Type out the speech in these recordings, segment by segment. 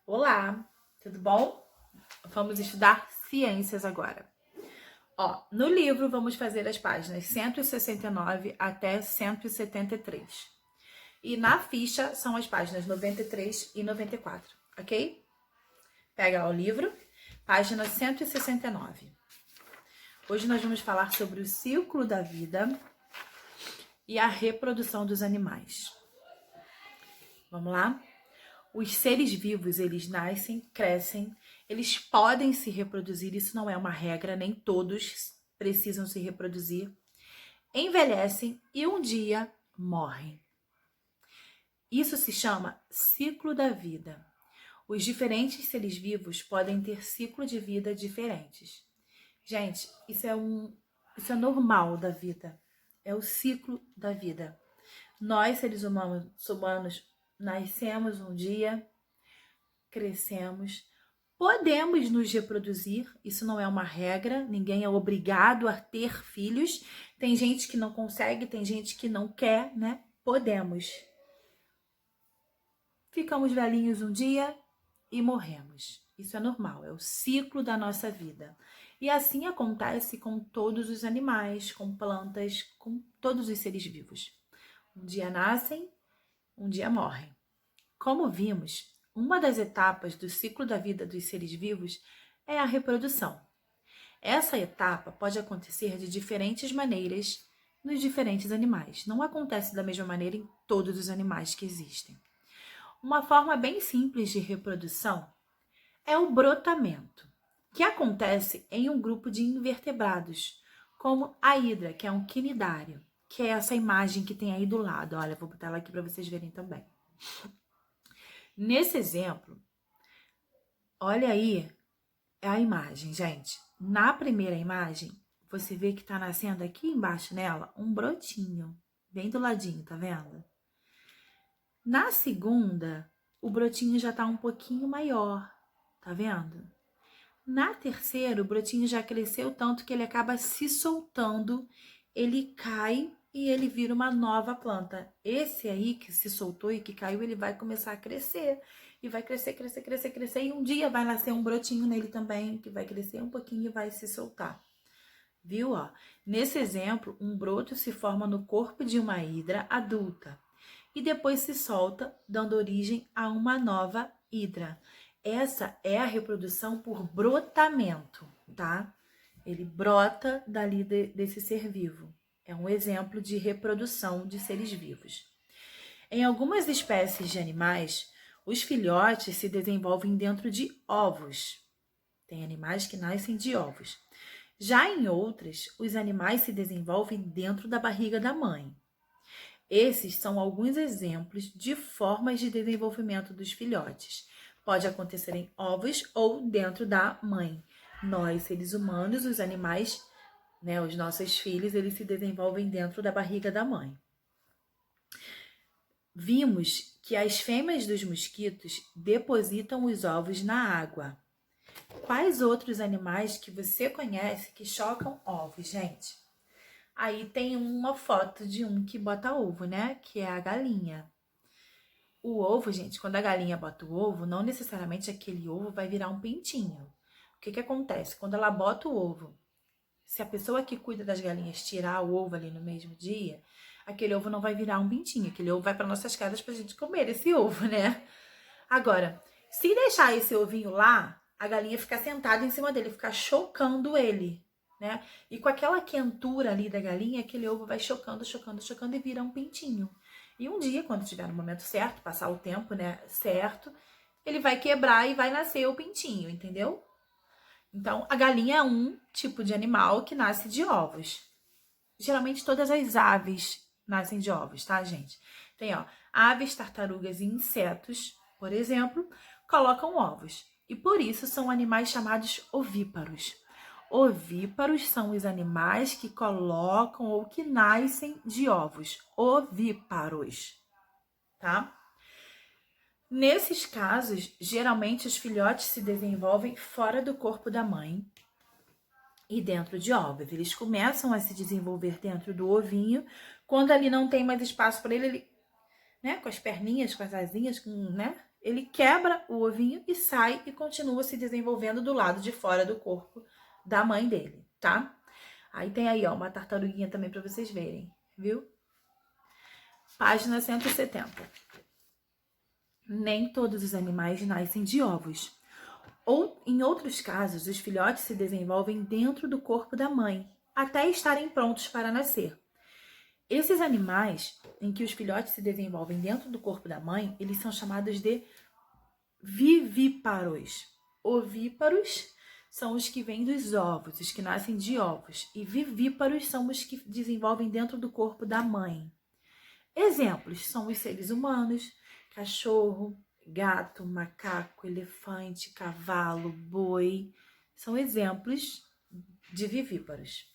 Olá, tudo bom? Vamos estudar ciências agora. No livro vamos fazer as páginas 169 até 173. E na ficha são as páginas 93 e 94, ok? Pega o livro, página 169. Hoje nós vamos falar sobre o ciclo da vida e a reprodução dos animais. Vamos lá? Os seres vivos, eles nascem, crescem, eles podem se reproduzir, isso não é uma regra, nem todos precisam se reproduzir, envelhecem e um dia morrem. Isso se chama ciclo da vida. Os diferentes seres vivos podem ter ciclo de vida diferentes. Gente, isso é normal da vida, é o ciclo da vida. Nós, seres humanos, nascemos um dia, crescemos, podemos nos reproduzir, isso não é uma regra, ninguém é obrigado a ter filhos, tem gente que não consegue, tem gente que não quer, né? Podemos. Ficamos velhinhos um dia e morremos. Isso é normal, é o ciclo da nossa vida. E assim acontece com todos os animais, com plantas, com todos os seres vivos. Um dia nascem, um dia morrem. Como vimos, uma das etapas do ciclo da vida dos seres vivos é a reprodução. Essa etapa pode acontecer de diferentes maneiras nos diferentes animais. Não acontece da mesma maneira em todos os animais que existem. Uma forma bem simples de reprodução é o brotamento, que acontece em um grupo de invertebrados, como a hidra, que é um quinidário, que é essa imagem que tem aí do lado. Olha, vou botar ela aqui para vocês verem também. Nesse exemplo, olha aí a imagem, gente. Na primeira imagem, você vê que tá nascendo aqui embaixo nela um brotinho, bem do ladinho, tá vendo? Na segunda, o brotinho já tá um pouquinho maior, tá vendo? Na terceira, o brotinho já cresceu tanto que ele acaba se soltando, ele cai e ele vira uma nova planta. Esse aí que se soltou e que caiu, ele vai começar a crescer. E vai crescer, crescer, crescer, crescer. E um dia vai nascer um brotinho nele também, que vai crescer um pouquinho e vai se soltar. Viu? Ó? Nesse exemplo, um broto se forma no corpo de uma hidra adulta. E depois se solta, dando origem a uma nova hidra. Essa é a reprodução por brotamento, tá? Ele brota dali desse ser vivo. É um exemplo de reprodução de seres vivos. Em algumas espécies de animais, os filhotes se desenvolvem dentro de ovos. Tem animais que nascem de ovos. Já em outras, os animais se desenvolvem dentro da barriga da mãe. Esses são alguns exemplos de formas de desenvolvimento dos filhotes. Pode acontecer em ovos ou dentro da mãe. Nós, seres humanos, os animais, né, os nossos filhos, eles se desenvolvem dentro da barriga da mãe. Vimos que as fêmeas dos mosquitos depositam os ovos na água. Quais outros animais que você conhece que chocam ovos, gente? Aí tem uma foto de um que bota ovo, né? Que é a galinha. O ovo, gente, quando a galinha bota o ovo, não necessariamente aquele ovo vai virar um pintinho. O que acontece? Quando ela bota o ovo, se a pessoa que cuida das galinhas tirar o ovo ali no mesmo dia, aquele ovo não vai virar um pintinho. Aquele ovo vai para nossas casas pra gente comer esse ovo, né? Agora, se deixar esse ovinho lá, a galinha fica sentada em cima dele, fica chocando ele, né? E com aquela quentura ali da galinha, aquele ovo vai chocando, chocando, chocando e vira um pintinho. E um dia, quando tiver no momento certo, passar o tempo, né, certo, ele vai quebrar e vai nascer o pintinho, entendeu? Então, a galinha é um tipo de animal que nasce de ovos. Geralmente todas as aves nascem de ovos, tá, gente? Tem, aves, tartarugas e insetos, por exemplo, colocam ovos. E por isso são animais chamados ovíparos. Ovíparos são os animais que colocam ou que nascem de ovos. Ovíparos, tá? Nesses casos, geralmente os filhotes se desenvolvem fora do corpo da mãe e dentro de ovos. Eles começam a se desenvolver dentro do ovinho. Quando ali não tem mais espaço para ele, né, com as perninhas, com as asinhas, né, ele quebra o ovinho e sai e continua se desenvolvendo do lado de fora do corpo da mãe dele, tá? Aí tem aí, ó, uma tartaruguinha também para vocês verem, viu? Página 170. Nem todos os animais nascem de ovos. Ou, em outros casos, os filhotes se desenvolvem dentro do corpo da mãe, até estarem prontos para nascer. Esses animais, em que os filhotes se desenvolvem dentro do corpo da mãe, eles são chamados de vivíparos. Ovíparos são os que vêm dos ovos, os que nascem de ovos. E vivíparos são os que desenvolvem dentro do corpo da mãe. Exemplos são os seres humanos, cachorro, gato, macaco, elefante, cavalo, boi. São exemplos de vivíparos.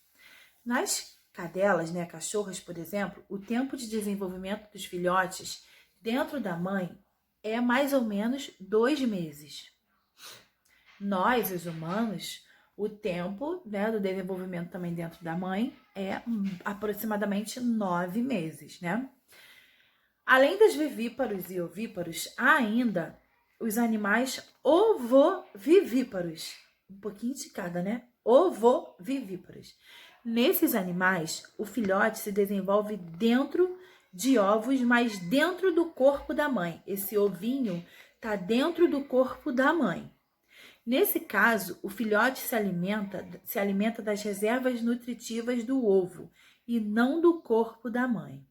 Nas cadelas, né, cachorras, por exemplo, o tempo de desenvolvimento dos filhotes dentro da mãe é mais ou menos 2 meses. Nós, os humanos, o tempo, né, do desenvolvimento também dentro da mãe é aproximadamente 9 meses, né? Além dos vivíparos e ovíparos, há ainda os animais ovovivíparos. Um pouquinho de cada, né? Ovovivíparos. Nesses animais, o filhote se desenvolve dentro de ovos, mas dentro do corpo da mãe. Esse ovinho está dentro do corpo da mãe. Nesse caso, o filhote se alimenta das reservas nutritivas do ovo e não do corpo da mãe.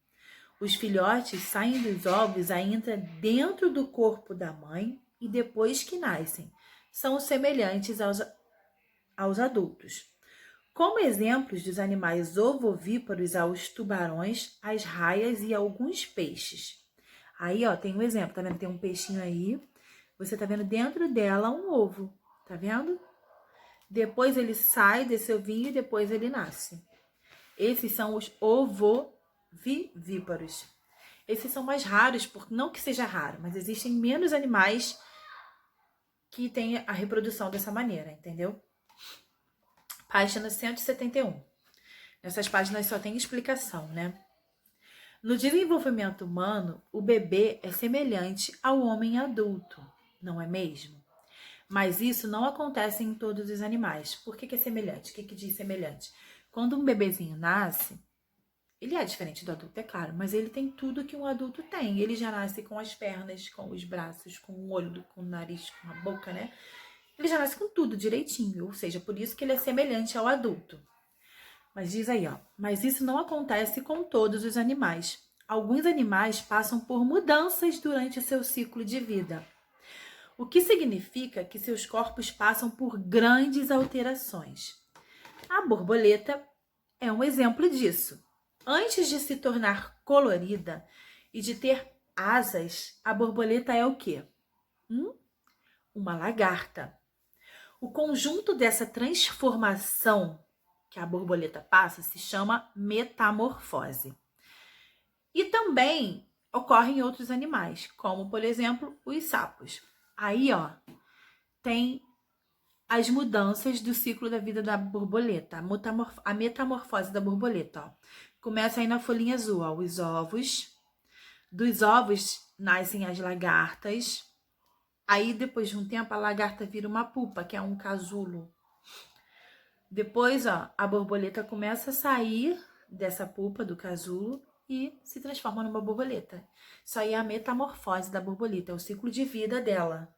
Os filhotes saem dos ovos ainda dentro do corpo da mãe e depois que nascem, são semelhantes aos adultos. Como exemplos dos animais ovovíparos, há os tubarões, as raias e alguns peixes. Aí, ó, tem um exemplo, tá vendo? Tem um peixinho aí, você tá vendo dentro dela um ovo, tá vendo? Depois ele sai desse ovinho e depois ele nasce. Esses são os ovovivíparos. Esses são mais raros, não que seja raro, mas existem menos animais que têm a reprodução dessa maneira, entendeu? Página 171. Nessas páginas só tem explicação, né? No desenvolvimento humano, o bebê é semelhante ao homem adulto, não é mesmo? Mas isso não acontece em todos os animais. Por que é semelhante? O que diz semelhante? Quando um bebezinho nasce, ele é diferente do adulto, é claro, mas ele tem tudo que um adulto tem. Ele já nasce com as pernas, com os braços, com o olho, com o nariz, com a boca, né? Ele já nasce com tudo direitinho, ou seja, por isso que ele é semelhante ao adulto. Mas diz aí, ó, mas isso não acontece com todos os animais. Alguns animais passam por mudanças durante o seu ciclo de vida, o que significa que seus corpos passam por grandes alterações. A borboleta é um exemplo disso. Antes de se tornar colorida e de ter asas, a borboleta é o quê? Uma lagarta. O conjunto dessa transformação que a borboleta passa se chama metamorfose. E também ocorre em outros animais, como, por exemplo, os sapos. Aí, ó, tem as mudanças do ciclo da vida da borboleta, a metamorfose da borboleta, ó. Começa aí na folhinha azul, ó, os ovos. Dos ovos nascem as lagartas. Aí, depois de um tempo, a lagarta vira uma pupa, que é um casulo. Depois, ó, a borboleta começa a sair dessa pupa, do casulo, e se transforma numa borboleta. Isso aí é a metamorfose da borboleta, é o ciclo de vida dela.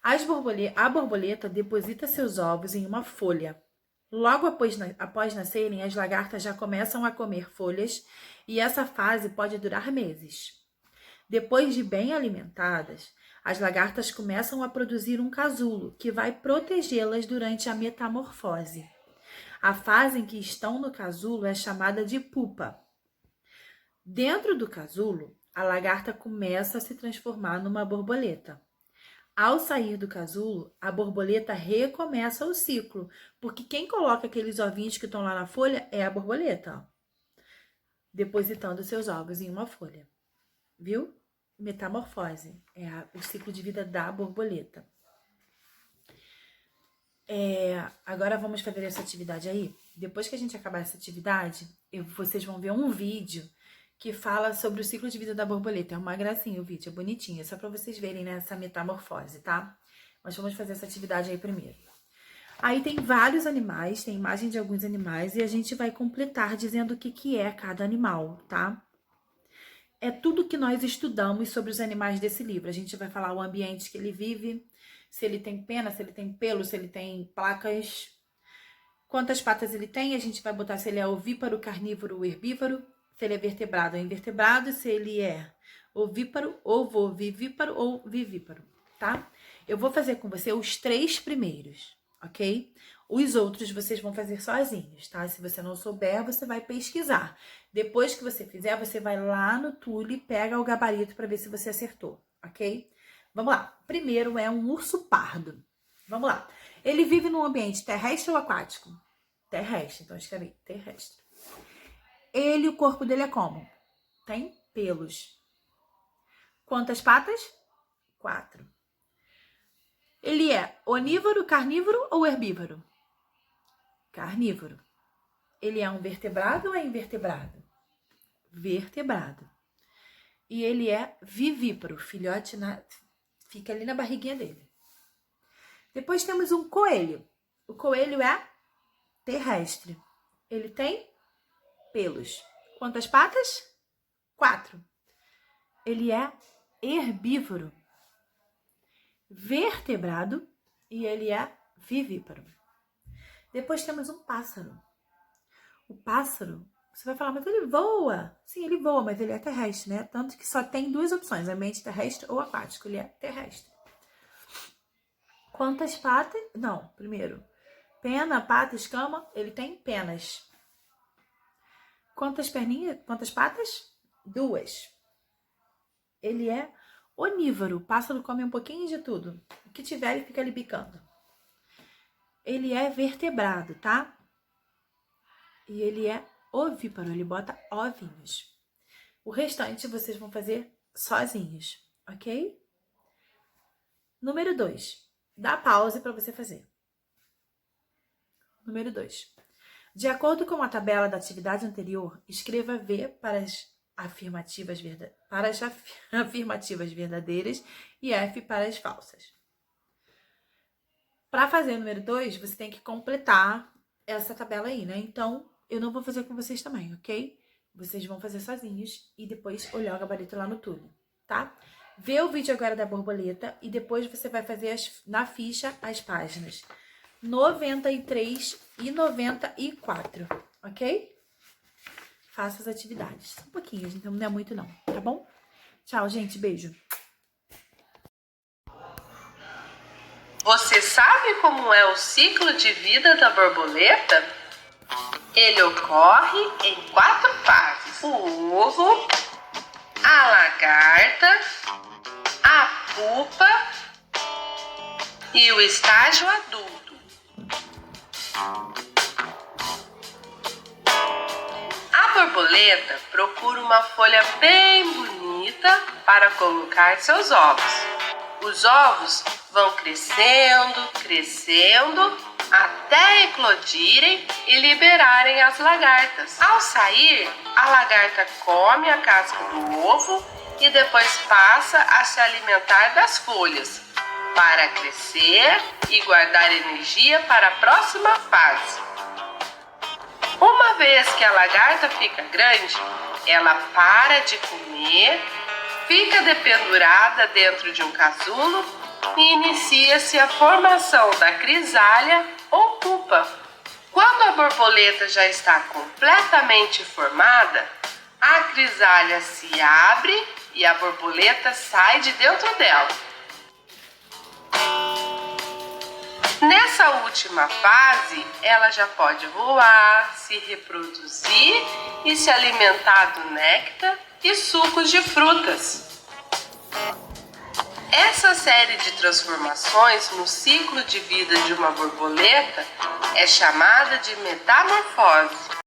A borboleta deposita seus ovos em uma folha. Logo após nascerem, as lagartas já começam a comer folhas e essa fase pode durar meses. Depois de bem alimentadas, as lagartas começam a produzir um casulo que vai protegê-las durante a metamorfose. A fase em que estão no casulo é chamada de pupa. Dentro do casulo, a lagarta começa a se transformar numa borboleta. Ao sair do casulo, a borboleta recomeça o ciclo, porque quem coloca aqueles ovinhos que estão lá na folha é a borboleta, ó, depositando seus ovos em uma folha. Viu? Metamorfose é o ciclo de vida da borboleta. Agora vamos fazer essa atividade aí. Depois que a gente acabar essa atividade, vocês vão ver um vídeo que fala sobre o ciclo de vida da borboleta. É uma gracinha o vídeo, é bonitinho, é só para vocês verem, né, essa metamorfose, tá? Mas vamos fazer essa atividade aí primeiro. Aí tem vários animais, tem imagem de alguns animais, e a gente vai completar dizendo o que é cada animal, tá? É tudo que nós estudamos sobre os animais desse livro. A gente vai falar o ambiente que ele vive, se ele tem pena, se ele tem pelo, se ele tem placas, quantas patas ele tem. A gente vai botar se ele é ovíparo, carnívoro ou herbívoro, se ele é vertebrado ou invertebrado, se ele é ovíparo, ovovivíparo ou vivíparo, tá? Eu vou fazer com você os 3 primeiros, ok? Os outros vocês vão fazer sozinhos, tá? Se você não souber, você vai pesquisar. Depois que você fizer, você vai lá no Tule, pega o gabarito para ver se você acertou, ok? Vamos lá. Primeiro é um urso pardo. Vamos lá. Ele vive num ambiente terrestre ou aquático? Terrestre, então escreve aí, terrestre. O corpo dele é como? Tem pelos. Quantas patas? 4. Ele é onívoro, carnívoro ou herbívoro? Carnívoro. Ele é um vertebrado ou é invertebrado? Vertebrado. E ele é vivíparo, filhote fica ali na barriguinha dele. Depois temos um coelho. O coelho é terrestre. Ele tem pelos. Quantas patas? 4. Ele é herbívoro, vertebrado e ele é vivíparo. Depois temos um pássaro. O pássaro, você vai falar, mas ele voa. Sim, ele voa, mas ele é terrestre, né? Tanto que só tem 2 opções, ambiente terrestre ou aquático. Ele é terrestre. Quantas patas? Não, primeiro. Pena, pata, escama, ele tem penas. Quantas perninhas? Quantas patas? 2. Ele é onívoro. O pássaro come um pouquinho de tudo. O que tiver, ele fica ali picando. Ele é vertebrado, tá? E ele é ovíparo. Ele bota ovinhos. O restante vocês vão fazer sozinhos, ok? Número 2. Dá pause para você fazer. Número 2. De acordo com a tabela da atividade anterior, escreva V para as afirmativas verdadeiras e F para as falsas. Para fazer o número 2, você tem que completar essa tabela aí, né? Então, eu não vou fazer com vocês também, ok? Vocês vão fazer sozinhos e depois olhar o gabarito lá no Tule, tá? Vê o vídeo agora da borboleta e depois você vai fazer na ficha as páginas 93 e 94, ok? Faça as atividades. Um pouquinho, então não é muito não, tá bom? Tchau, gente. Beijo. Você sabe como é o ciclo de vida da borboleta? Ele ocorre em 4 fases: o ovo, a lagarta, a pupa e o estágio adulto. A borboleta procura uma folha bem bonita para colocar seus ovos. Os ovos vão crescendo até eclodirem e liberarem as lagartas. Ao sair, a lagarta come a casca do ovo e depois passa a se alimentar das folhas para crescer e guardar energia para a próxima fase. Uma vez que a lagarta fica grande, ela para de comer, fica dependurada dentro de um casulo e inicia-se a formação da crisália ou pupa. Quando a borboleta já está completamente formada, a crisália se abre e a borboleta sai de dentro dela. Nessa última fase, ela já pode voar, se reproduzir e se alimentar do néctar e sucos de frutas. Essa série de transformações no ciclo de vida de uma borboleta é chamada de metamorfose.